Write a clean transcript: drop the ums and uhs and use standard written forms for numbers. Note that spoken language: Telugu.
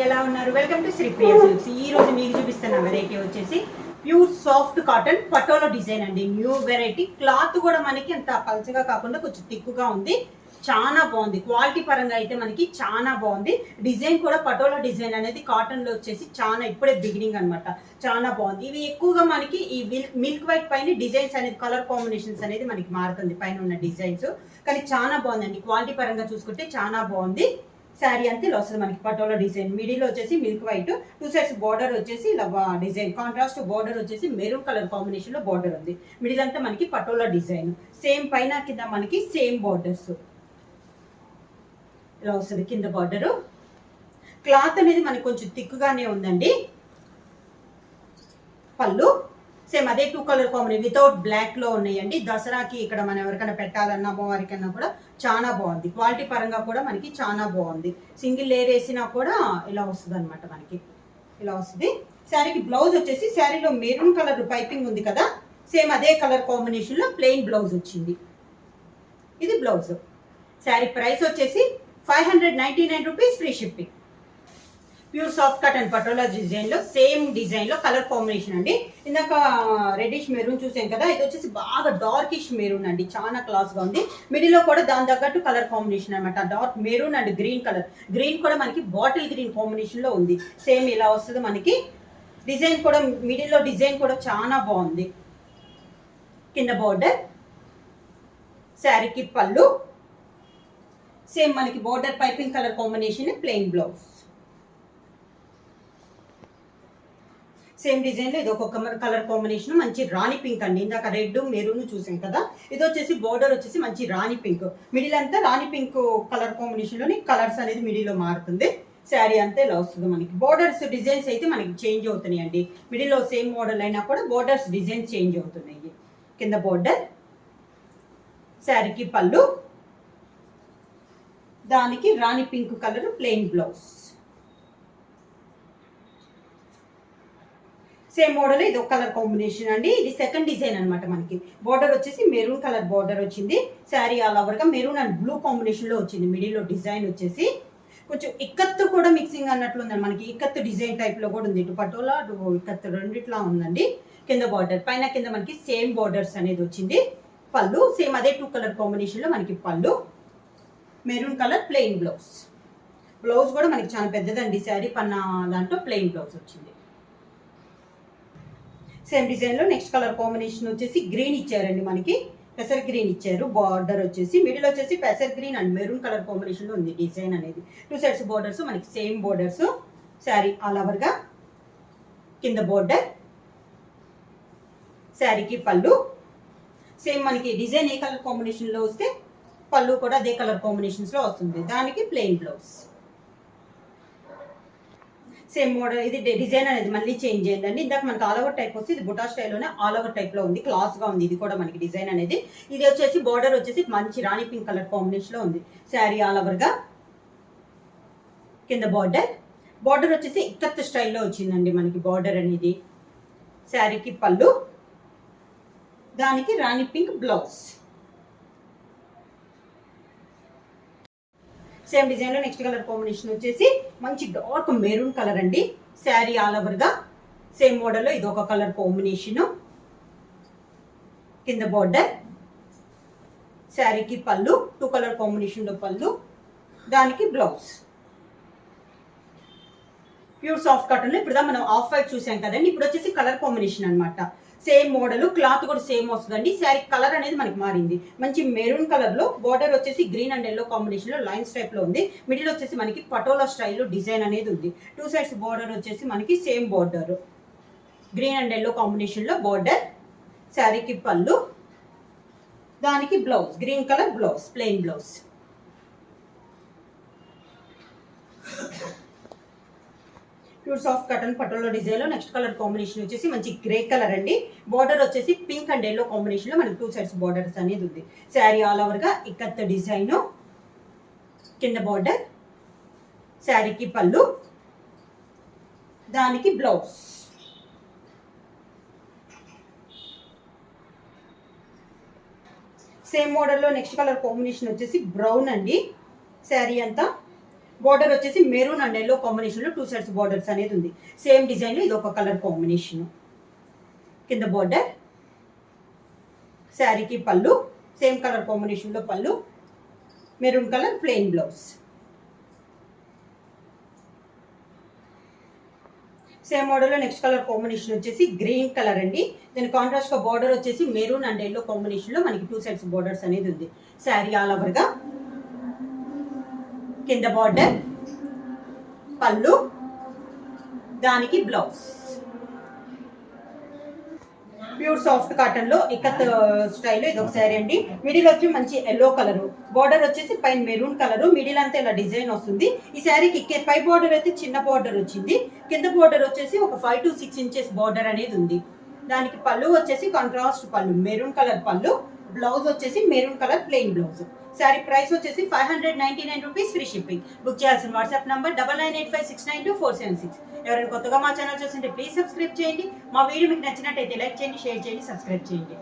ఎలా ఉన్నారు? Welcome to Sri Priya silks. ఈ రోజు మీకు చూపిస్తున్న వెరైటీ వచ్చేసి pure soft cotton patola design అండి. New variety. క్లాత్ కూడా మనకి అంత పల్చగా కాకుండా కొంచెం థిక్గా ఉంది. చాలా బాగుంది. క్వాలిటీ పరంగా అయితే మనకి చాలా బాగుంది. డిజైన్ కూడా పటోలా డిజైన్ అనేది కాటన్ లో వచ్చేసి చాలా ఇప్పుడే బిగినింగ్ అనమాట. చాలా బాగుంది. ఇవి ఎక్కువగా మనకి ఈ మిల్క్ వైట్ పైన డిజైన్స్ అనేది కలర్ కాంబినేషన్స్ అనేది మనకి మారుతుంది పైన ఉన్న డిజైన్స్. కానీ చాలా బాగుందండి. క్వాలిటీ పరంగా చూసుకుంటే చాలా బాగుంది. శారీ అంతే ఇలా వస్తుంది మనకి పటోలా డిజైన్. మిడిల్ వచ్చేసి milk white, two sides border వచ్చేసి ఇలా డిజైన్ కాంట్రాస్ట్ బార్డర్ వచ్చేసి మెరూన్ కలర్ కాంబినేషన్ లో బార్డర్ ఉంది. మిడిల్ అంతా మనకి పటోలా డిజైన్. సేమ్ పైన కింద మనకి సేమ్ బార్డర్స్ ఇలా వస్తుంది. కింద బార్డరు క్లాత్ అనేది మనకి కొంచెం థిక్గానే ఉందండి. పళ్ళు సేమ్ అదే two colour combination without black లో ఉన్నాయండి. దసరాకి ఇక్కడ మనం ఎవరికైనా పెట్టాలన్నా అమ్మవారికన్నా కూడా చాలా బాగుంది. క్వాలిటీ పరంగా కూడా మనకి చాలా బాగుంది. సింగిల్ లేయర్ వేసినా కూడా ఇలా వస్తుంది అనమాట. మనకి ఇలా వస్తుంది. శారీకి బ్లౌజ్ వచ్చేసి శారీలో మెరూన్ కలర్ పైపింగ్ ఉంది కదా, సేమ్ అదే కలర్ కాంబినేషన్ లో ప్లెయిన్ బ్లౌజ్ వచ్చింది. ఇది బ్లౌజ్. శారీ ప్రైస్ వచ్చేసి 599 rupees, free shipping. Pure soft cotton patola design లో సేమ్ డిజైన్ లో కలర్ కాంబినేషన్ అండి. ఇందాక రెడ్డిష్ మెరూన్ చూసాం కదా, ఇది వచ్చేసి బాగా డార్కిష్ మెరూన్ అండి. చాలా క్లాస్ గా ఉంది. మిడిల్ లో కూడా దాని తగ్గట్టు కలర్ కాంబినేషన్ అనమాట. Dark maroon and green colour. Green కూడా మనకి బాటిల్ గ్రీన్ కాంబినేషన్ లో ఉంది. సేమ్ ఇలా వస్తుంది మనకి. డిజైన్ కూడా మిడిల్ లో డిజైన్ కూడా చాలా బాగుంది. కింద బార్డర్, శారీకి పళ్ళు, సేమ్ మనకి border piping colour combination, plain blouse. Same design లో ఇది ఒక్కొక్క కలర్ కాంబినేషన్ మంచి రాణి పింక్ అండి. ఇందాక రెడ్ మెరూన్ చూసాం కదా, ఇది వచ్చేసి బోర్డర్ వచ్చేసి మంచి రాణి పింక్. మిడిల్ అంతా రాణి పింక్ కలర్ కాంబినేషన్ లోని కలర్స్ అనేది మిడిల్ లో మారుతుంది. శారీ అంతా ఇలా వస్తుంది మనకి. బోర్డర్స్ డిజైన్స్ అయితే మనకి చేంజ్ అవుతున్నాయి అండి. మిడిల్ లో సేమ్ మోడల్ అయినా కూడా బోర్డర్స్ డిజైన్స్ చేంజ్ అవుతున్నాయి. కింద బోర్డర్, శారీకి పళ్ళు, దానికి రాణి pink colour plain blouse. Same model ఇది ఒక కలర్ కాంబినేషన్ అండి. ఇది సెకండ్ డిజైన్ అనమాట. మనకి బార్డర్ వచ్చేసి మెరూన్ కలర్ బార్డర్ వచ్చింది. శారీ ఆల్ ఓవర్ గా మెరూన్ అండ్ బ్లూ కాంబినేషన్ లో వచ్చింది. మిడిల్ లో డిజైన్ వచ్చేసి కొంచెం ఇక్కత్తు కూడా మిక్సింగ్ అన్నట్లు ఉందండి. మనకి ఇక్కత్తు డిజైన్ టైప్ లో కూడా ఉంది. ఇటు పటోలా అటు ఇక్కత్తు రెండిట్లా ఉందండి. కింద బార్డర్ పైన కింద మనకి సేమ్ బార్డర్స్ అనేది వచ్చింది. పళ్ళు సేమ్ అదే టూ కలర్ కాంబినేషన్ లో మనకి పళ్ళు, maroon colour plain blouse. Blouse కూడా మనకి చాలా పెద్దదండి. శారీ పన్న దాంట్లో ప్లెయిన్ బ్లౌజ్ వచ్చింది. సేమ్ డిజైన్ లో నెక్స్ట్ కలర్ కాంబినేషన్ వచ్చేసి గ్రీన్ ఇచ్చారండి. మనకి పెసర్ గ్రీన్ ఇచ్చారు. బార్డర్ వచ్చేసి మిడిల్ వచ్చేసి పెసర్ green and maroon colour combination లో ఉంది డిజైన్ అనేది. టూ సైడ్స్ బోర్డర్స్ మనకి same borders. Sari all over గా. కింద బోర్డర్, శారీకి పళ్ళు, సేమ్ మనకి డిజైన్ ఏ కలర్ కాంబినేషన్ లో వస్తే పళ్ళు కూడా అదే కలర్ కాంబినేషన్స్ లో వస్తుంది. దానికి ప్లెయిన్ బ్లౌజ్. Same model. ఇది డిజైన్ అనేది మళ్ళీ చేంజ్ అయ్యిందండి. ఇందాక మనకి ఆల్ ఓవర్ టైప్ వస్తే ఇది బుటా స్టైల్లోనే ఆల్ ఓవర్ టైప్ లో ఉంది. క్లాస్ గా ఉంది. ఇది కూడా మనకి డిజైన్ అనేది. ఇది వచ్చేసి బార్డర్ వచ్చేసి మంచి రాణి పింక్ కలర్ కాంబినేషన్ లో ఉంది. శారీ ఆల్ ఓవర్ గా. కింద బార్డర్, బార్డర్ వచ్చేసి ఇక్కత్ స్టైల్లో వచ్చిందండి మనకి బార్డర్ అనేది. శారీకి పళ్ళు, దానికి రాణి పింక్ బ్లౌజ్. సేమ్ డిజైన్ లో నెక్స్ట్ కలర్ కాంబినేషన్ వచ్చేసి మంచి డార్క్ మెరూన్ కలర్ అండి. శారీ ఆల్ ఓవర్ గా సేమ్ మోడల్ లో ఇది ఒక కలర్ కాంబినేషన్. కింద బార్డర్, శారీకి పళ్ళు, టూ కలర్ కాంబినేషన్ లో పళ్ళు, దానికి బ్లౌజ్. ప్యూర్ సాఫ్ట్ కాటన్ లో ఇప్పుడు మనం ఆఫ్ వైట్ చూసాం కదండి. ఇప్పుడు వచ్చేసి కలర్ కాంబినేషన్ అనమాట. సేమ్ మోడల్, క్లాత్ కూడా సేమ్ వస్తుందండి. శారీ కలర్ అనేది మనకి మారింది. మంచి మెరూన్ కలర్ లో బార్డర్ వచ్చేసి గ్రీన్ అండ్ ఎల్లో కాంబినేషన్ లో లైన్స్ టైప్ లో ఉంది. మిడిల్ వచ్చేసి మనకి పటోలా స్టైల్లో డిజైన్ అనేది ఉంది. టూ సైడ్స్ బార్డర్ వచ్చేసి మనకి same border green and yellow combination లో బార్డర్. శారీకి పళ్ళు, దానికి blouse green colour blouse, plain blouse. Pure soft cotton patola design లో నెక్స్ట్ కలర్ కాంబినేషన్ వచ్చేసి మంచి గ్రే కలర్ అండి. బార్డర్ వచ్చేసి పింక్ అండ్ ఎల్లో కాంబినేషన్ లో మనకి టూ సైడ్స్ బార్డర్స్ అనేది ఉంది. శారీ ఆల్ ఓవర్ గా ఇక్కత్ డిజైన్. కింద బార్డర్, శారీకి పళ్ళు, దానికి బ్లౌజ్. సేమ్ మోడల్లో నెక్స్ట్ కలర్ కాంబినేషన్ వచ్చేసి బ్రౌన్ అండి. శారీ అంతా బార్డర్ వచ్చేసి మెరూన్ అండ్ ఎల్లో కాంబినేషన్ లో 2 సైడ్స్ బార్డర్స్ అనేది ఉంది. సేమ్ డిజైన్ లో ఇది ఒక కలర్ కాంబినేషన్. కింద బార్డర్, శారీకి పళ్ళు సేమ్ కలర్ కాంబినేషన్ లో పళ్ళు, maroon colour plain blouse. Same మోడల్లో నెక్స్ట్ కలర్ కాంబినేషన్ వచ్చేసి గ్రీన్ కలర్ అండి. దీని కాంట్రాస్ట్ గా బార్డర్ వచ్చేసి మెరూన్ అండ్ ఎల్లో కాంబినేషన్ లో మనకి 2 సైడ్స్ బార్డర్స్ అనేది ఉంది. శారీ ఆల్ ఓవర్ గా, కింద బార్డర్, పళ్ళు, దానికి బ్లౌజ్. ప్యూర్ సాఫ్ట్ కాటన్ లో ఇక్కత్ స్టైల్లో ఇది ఒక శారీ అండి. మిడిల్ వచ్చి మంచి ఎల్లో కలర్, బార్డర్ వచ్చేసి పైన మెరూన్ కలర్, మిడిల్ అంతా ఇలా డిజైన్ వస్తుంది. ఈ శారీకి పై బార్డర్ అయితే చిన్న బార్డర్ వచ్చింది, కింద బార్డర్ వచ్చేసి ఒక 5 to 6 ఇంచెస్ బార్డర్ అనేది ఉంది. దానికి పళ్ళు వచ్చేసి కాంట్రాస్ట్ పళ్ళు, మెరూన్ కలర్ పళ్ళు, బ్లౌజ్ వచ్చేసి maroon colour plain blouse. Sari price వచ్చేసి 599 రూపీస్, ఫ్రీ షిప్పింగ్. బుక్ చేయాల్సిన వాట్సాప్ నంబర్ 9985692476. ఎవరైనా కొత్తగా మా ఛానల్ చూస్తుంటే ప్లీజ్ సబ్స్క్రైబ్ చేయండి. మా వీడియో మీకు నచ్చినట్టయితే లైక్ చేయండి, షేర్ చేయండి, సబ్స్క్రైబ్ చేయండి.